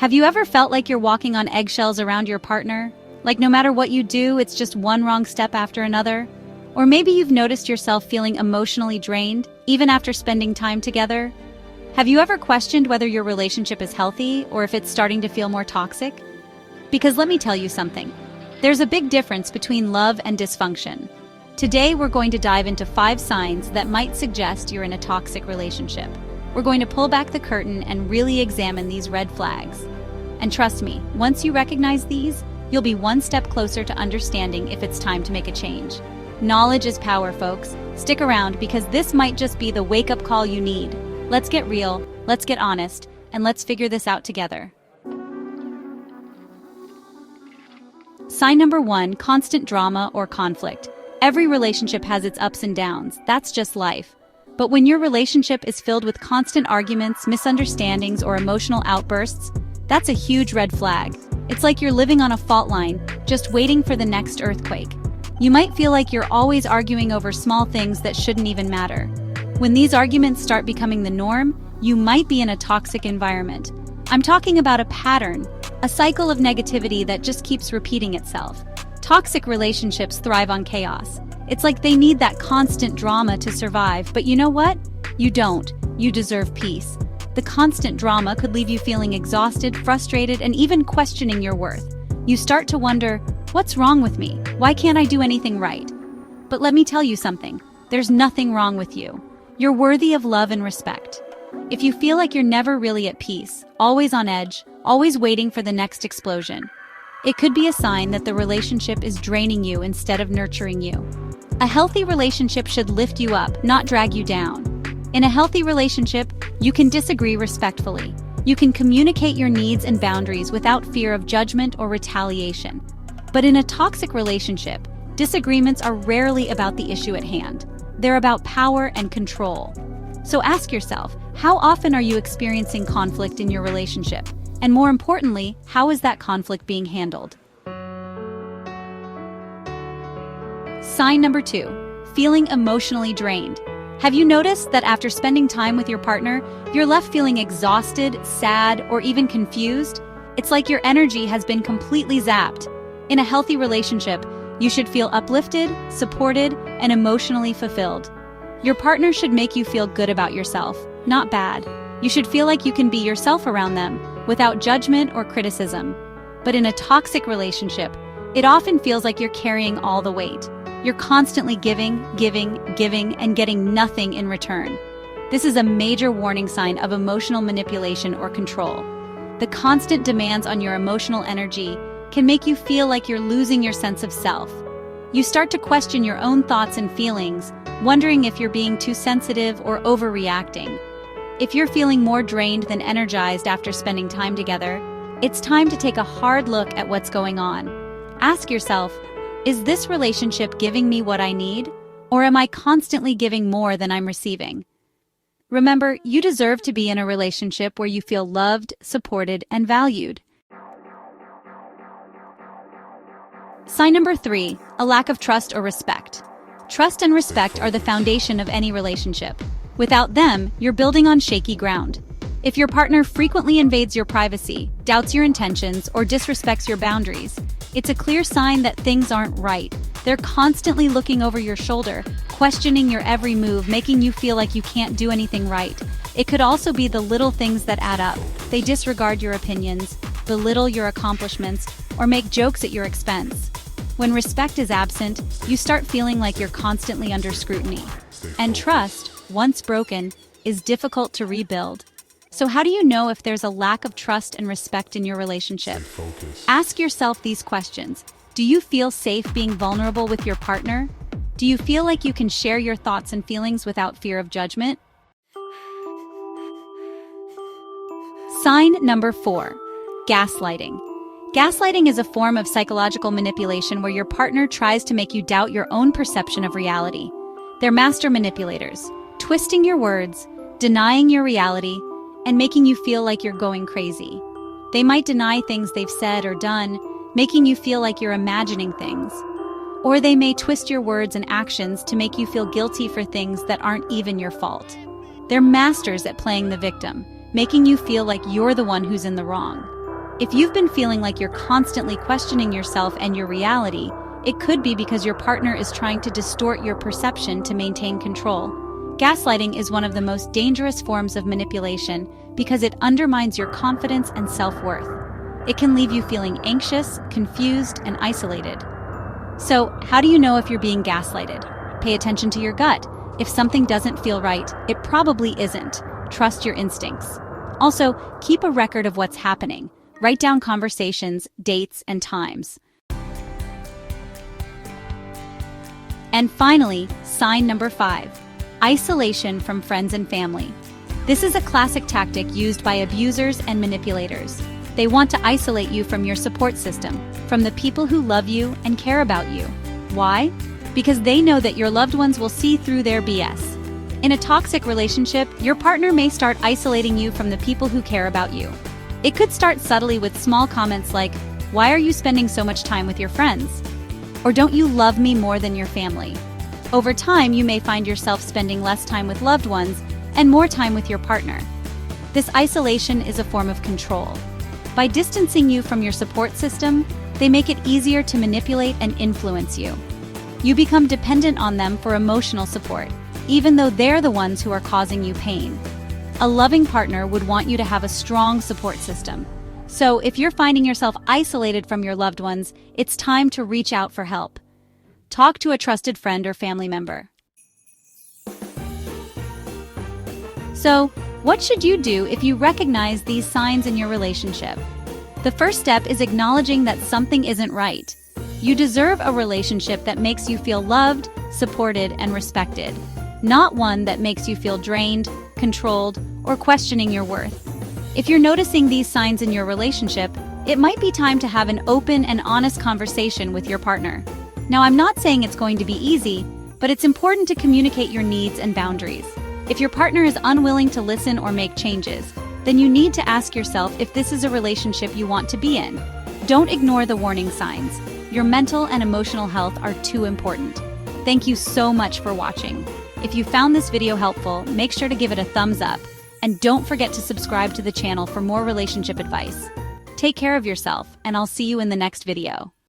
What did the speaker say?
Have you ever felt like you're walking on eggshells around your partner? Like no matter what you do, it's just one wrong step after another? Or maybe you've noticed yourself feeling emotionally drained, even after spending time together? Have you ever questioned whether your relationship is healthy or if it's starting to feel more toxic? Because let me tell you something. There's a big difference between love and dysfunction. Today, we're going to dive into 5 signs that might suggest you're in a toxic relationship. We're going to pull back the curtain and really examine these red flags. And trust me, once you recognize these, you'll be one step closer to understanding if it's time to make a change. Knowledge is power, folks. Stick around because this might just be the wake-up call you need. Let's get real, let's get honest, and let's figure this out together. Sign number 1, constant drama or conflict. Every relationship has its ups and downs. That's just life. But when your relationship is filled with constant arguments, misunderstandings, or emotional outbursts, that's a huge red flag. It's like you're living on a fault line, just waiting for the next earthquake. You might feel like you're always arguing over small things that shouldn't even matter. When these arguments start becoming the norm, you might be in a toxic environment. I'm talking about a pattern, a cycle of negativity that just keeps repeating itself. Toxic relationships thrive on chaos. It's like they need that constant drama to survive, but you know what? You don't. You deserve peace. The constant drama could leave you feeling exhausted, frustrated, and even questioning your worth. You start to wonder, what's wrong with me? Why can't I do anything right? But let me tell you something. There's nothing wrong with you. You're worthy of love and respect. If you feel like you're never really at peace, always on edge, always waiting for the next explosion, it could be a sign that the relationship is draining you instead of nurturing you. A healthy relationship should lift you up, not drag you down. In a healthy relationship, you can disagree respectfully. You can communicate your needs and boundaries without fear of judgment or retaliation. But in a toxic relationship, disagreements are rarely about the issue at hand. They're about power and control. So ask yourself, how often are you experiencing conflict in your relationship? And more importantly, how is that conflict being handled? Sign number 2, feeling emotionally drained. Have you noticed that after spending time with your partner, you're left feeling exhausted, sad, or even confused? It's like your energy has been completely zapped. In a healthy relationship, you should feel uplifted, supported, and emotionally fulfilled. Your partner should make you feel good about yourself, not bad. You should feel like you can be yourself around them, without judgment or criticism. But in a toxic relationship, it often feels like you're carrying all the weight. You're constantly giving, and getting nothing in return. This is a major warning sign of emotional manipulation or control. The constant demands on your emotional energy can make you feel like you're losing your sense of self. You start to question your own thoughts and feelings, wondering if you're being too sensitive or overreacting. If you're feeling more drained than energized after spending time together, it's time to take a hard look at what's going on. Ask yourself, is this relationship giving me what I need, or am I constantly giving more than I'm receiving? Remember, you deserve to be in a relationship where you feel loved, supported, and valued. Sign number 3, a lack of trust or respect. Trust and respect are the foundation of any relationship. Without them, you're building on shaky ground. If your partner frequently invades your privacy, doubts your intentions, or disrespects your boundaries, it's a clear sign that things aren't right. They're constantly looking over your shoulder, questioning your every move, making you feel like you can't do anything right. It could also be the little things that add up. They disregard your opinions, belittle your accomplishments, or make jokes at your expense. When respect is absent, you start feeling like you're constantly under scrutiny. And trust, once broken, is difficult to rebuild. So how do you know if there's a lack of trust and respect in your relationship? Ask yourself these questions. Do you feel safe being vulnerable with your partner? Do you feel like you can share your thoughts and feelings without fear of judgment? Sign number 4, gaslighting. Gaslighting is a form of psychological manipulation where your partner tries to make you doubt your own perception of reality. They're master manipulators, twisting your words, denying your reality, and making you feel like you're going crazy. They might deny things they've said or done, making you feel like you're imagining things. Or they may twist your words and actions to make you feel guilty for things that aren't even your fault. They're masters at playing the victim, making you feel like you're the one who's in the wrong. If you've been feeling like you're constantly questioning yourself and your reality, it could be because your partner is trying to distort your perception to maintain control. Gaslighting is one of the most dangerous forms of manipulation because it undermines your confidence and self-worth. It can leave you feeling anxious, confused, and isolated. So, how do you know if you're being gaslighted? Pay attention to your gut. If something doesn't feel right, it probably isn't. Trust your instincts. Also, keep a record of what's happening. Write down conversations, dates, and times. And finally, sign number 5. Isolation from friends and family. This is a classic tactic used by abusers and manipulators. They want to isolate you from your support system, from the people who love you and care about you. Why? Because they know that your loved ones will see through their BS. In a toxic relationship, your partner may start isolating you from the people who care about you. It could start subtly with small comments like, "Why are you spending so much time with your friends?" Or "Don't you love me more than your family?" Over time, you may find yourself spending less time with loved ones and more time with your partner. This isolation is a form of control. By distancing you from your support system, they make it easier to manipulate and influence you. You become dependent on them for emotional support, even though they're the ones who are causing you pain. A loving partner would want you to have a strong support system. So if you're finding yourself isolated from your loved ones, it's time to reach out for help. Talk to a trusted friend or family member. So, what should you do if you recognize these signs in your relationship? The first step is acknowledging that something isn't right. You deserve a relationship that makes you feel loved, supported, and respected, not one that makes you feel drained, controlled, or questioning your worth. If you're noticing these signs in your relationship, it might be time to have an open and honest conversation with your partner. Now, I'm not saying it's going to be easy, but it's important to communicate your needs and boundaries. If your partner is unwilling to listen or make changes, then you need to ask yourself if this is a relationship you want to be in. Don't ignore the warning signs. Your mental and emotional health are too important. Thank you so much for watching. If you found this video helpful, make sure to give it a thumbs up, and don't forget to subscribe to the channel for more relationship advice. Take care of yourself, and I'll see you in the next video.